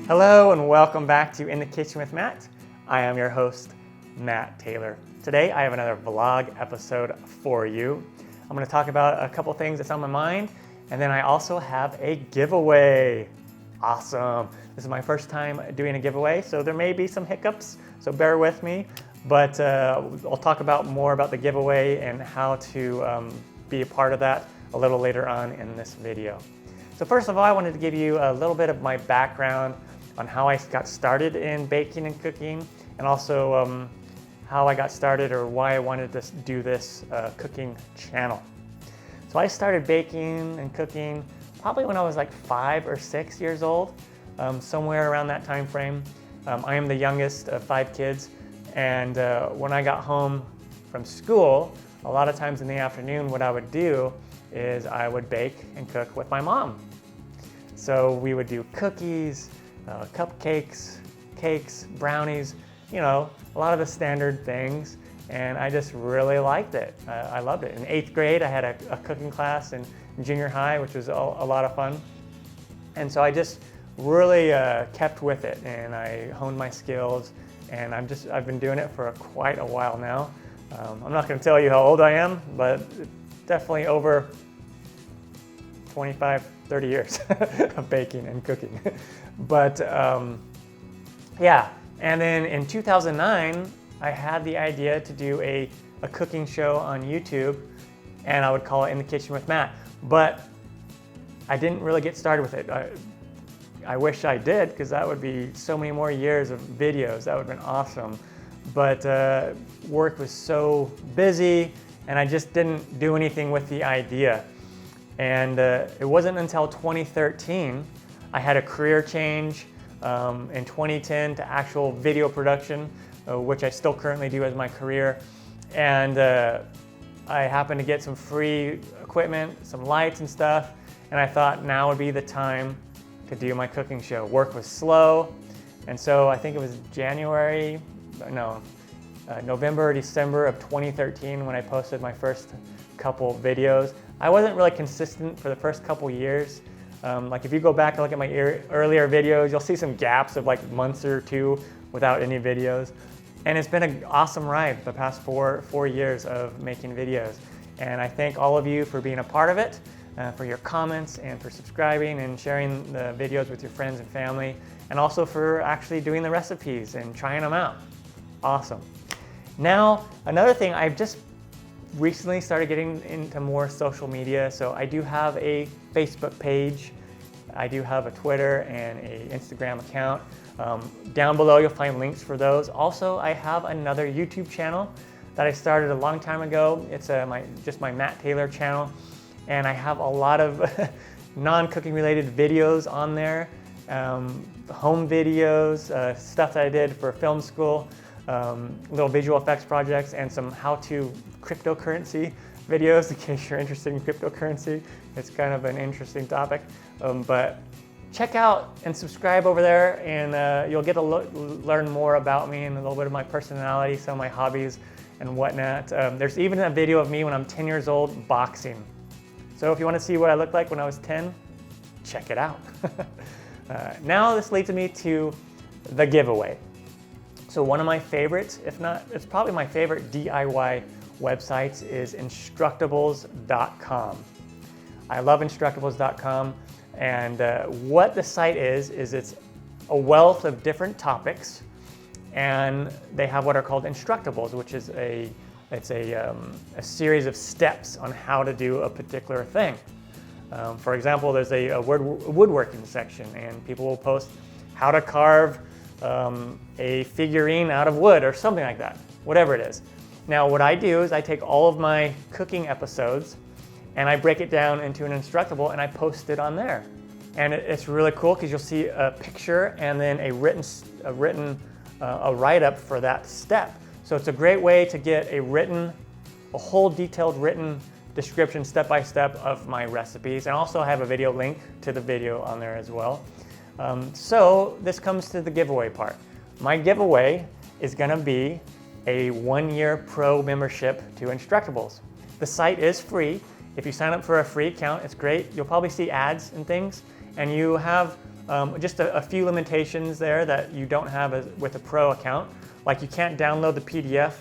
Hello and welcome back to In the Kitchen with Matt. I am your host, Matt Taylor. Today I have another vlog episode for you. I'm going to talk about a couple things that's on my mind, and then I also have a giveaway. Awesome. This is my first time doing a giveaway, so there may be some hiccups, so bear with me. But I'll talk more about the giveaway and how to be a part of that a little later on in this video. So first of all, I wanted to give you a little bit of my background on how I got started in baking and cooking, and also how I got started or why I wanted to do this cooking channel. So I started baking and cooking probably when I was like 5 or 6 years old, somewhere around that time frame. I am the youngest of 5 kids, and when I got home from school, a lot of times in the afternoon, what I would do is I would bake and cook with my mom. So we would do cookies, cupcakes, cakes, brownies, you know, a lot of the standard things, and I just really liked it. I loved it. In 8th grade, I had a cooking class in junior high, which was a lot of fun. And so I just really kept with it, and I honed my skills, and I've been doing it for quite a while now. I'm not going to tell you how old I am, but definitely over 25, 30 years of baking and cooking. But yeah, and then in 2009, I had the idea to do a cooking show on YouTube, and I would call it In the Kitchen with Matt. But I didn't really get started with it. I wish I did, because that would be so many more years of videos. That would have been awesome. But work was so busy, and I just didn't do anything with the idea. And it wasn't until 2013 I had a career change in 2010 to actual video production, which I still currently do as my career. And I happened to get some free equipment, some lights and stuff, and I thought now would be the time to do my cooking show. Work was slow, and so I think it was November or December of 2013 when I posted my first couple videos. I wasn't really consistent for the first couple years. Like if you go back and look at my earlier videos, you'll see some gaps of like months or two without any videos. And it's been an awesome ride the past four years of making videos. And I thank all of you for being a part of it, for your comments and for subscribing and sharing the videos with your friends and family, and also for actually doing the recipes and trying them out. Awesome. Now, another thing, I've just recently started getting into more social media. So I do have a Facebook page, I do have a Twitter and an Instagram account. Down below you'll find links for those. Also, I have another YouTube channel that I started a long time ago. It's just my Matt Taylor channel, and I have a lot of non-cooking related videos on there, home videos, stuff that I did for film school, little visual effects projects, and some how-to cryptocurrency videos in case you're interested in cryptocurrency. It's kind of an interesting topic, but check out and subscribe over there, and you'll get to learn more about me and a little bit of my personality, some of my hobbies and whatnot. There's even a video of me when I'm 10 years old boxing. So if you want to see what I looked like when I was 10, check it out. Now this leads me to the giveaway. So one of my favorites, if not, it's probably my favorite DIY websites is Instructables.com. I love Instructables.com, and what the site is it's a wealth of different topics, and they have what are called Instructables, which is a series of steps on how to do a particular thing. For example, there's a woodworking section, and people will post how to carve a figurine out of wood or something like that, whatever it is. Now what I do is I take all of my cooking episodes and I break it down into an Instructable and I post it on there. And it's really cool because you'll see a picture and then a write-up for that step. So it's a great way to get a whole detailed written description step-by-step of my recipes. And also I have a video link to the video on there as well. So this comes to the giveaway part. My giveaway is gonna be a 1-year pro membership to Instructables. The site is free. If you sign up for a free account, it's great. You'll probably see ads and things, and you have Just a few limitations there that you don't have with a pro account. Like you can't download the PDF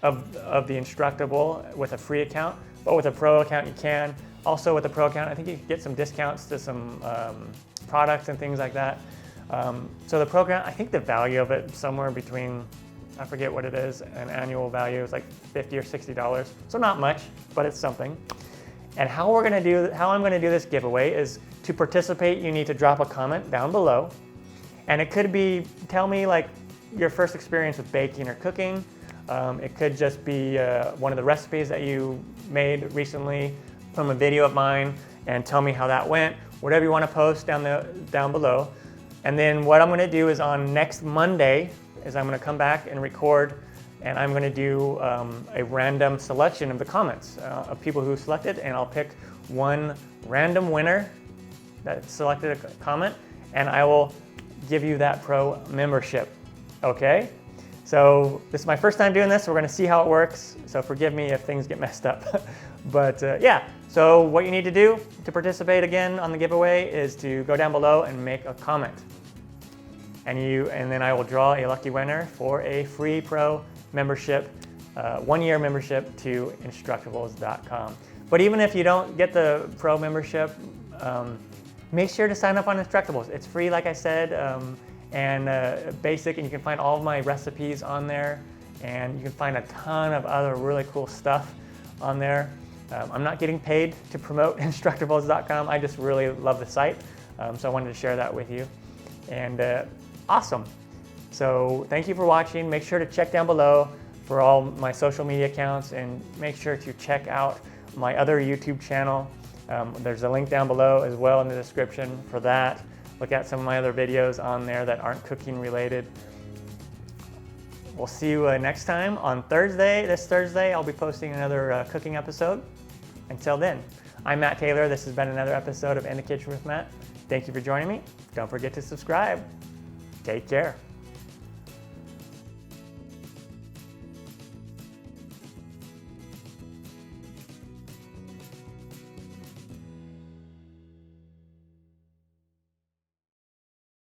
of the Instructable with a free account, but with a pro account you can. Also with a pro account, I think you can get some discounts to some products and things like that. So the pro account, I think the value of it is somewhere between, I forget what it is, an annual value is like $50 or $60. So not much, but it's something. And how I'm gonna do this giveaway is, to participate, you need to drop a comment down below. And it could be, tell me like your first experience with baking or cooking. It could just be one of the recipes that you made recently from a video of mine, and tell me how that went. Whatever you want to post down below. And then what I'm going to do is on next Monday is I'm going to come back and record, and I'm going to do a random selection of the comments of people who selected, and I'll pick one random winner that selected a comment, and I will give you that pro membership. Okay? So this is my first time doing this, so we're gonna see how it works. So forgive me if things get messed up. But yeah, so what you need to do to participate again on the giveaway is to go down below and make a comment. And then I will draw a lucky winner for a free pro membership, 1-year membership to Instructables.com. But even if you don't get the pro membership, make sure to sign up on Instructables. It's free, like I said, and basic, and you can find all of my recipes on there, and you can find a ton of other really cool stuff on there. I'm not getting paid to promote Instructables.com. I just really love the site, so I wanted to share that with you. And awesome. So thank you for watching. Make sure to check down below for all my social media accounts, and make sure to check out my other YouTube channel. There's a link down below as well in the description for that. Look at some of my other videos on there that aren't cooking related. We'll see you next time on Thursday. This Thursday, I'll be posting another cooking episode. Until then, I'm Matt Taylor. This has been another episode of In the Kitchen with Matt. Thank you for joining me. Don't forget to subscribe. Take care.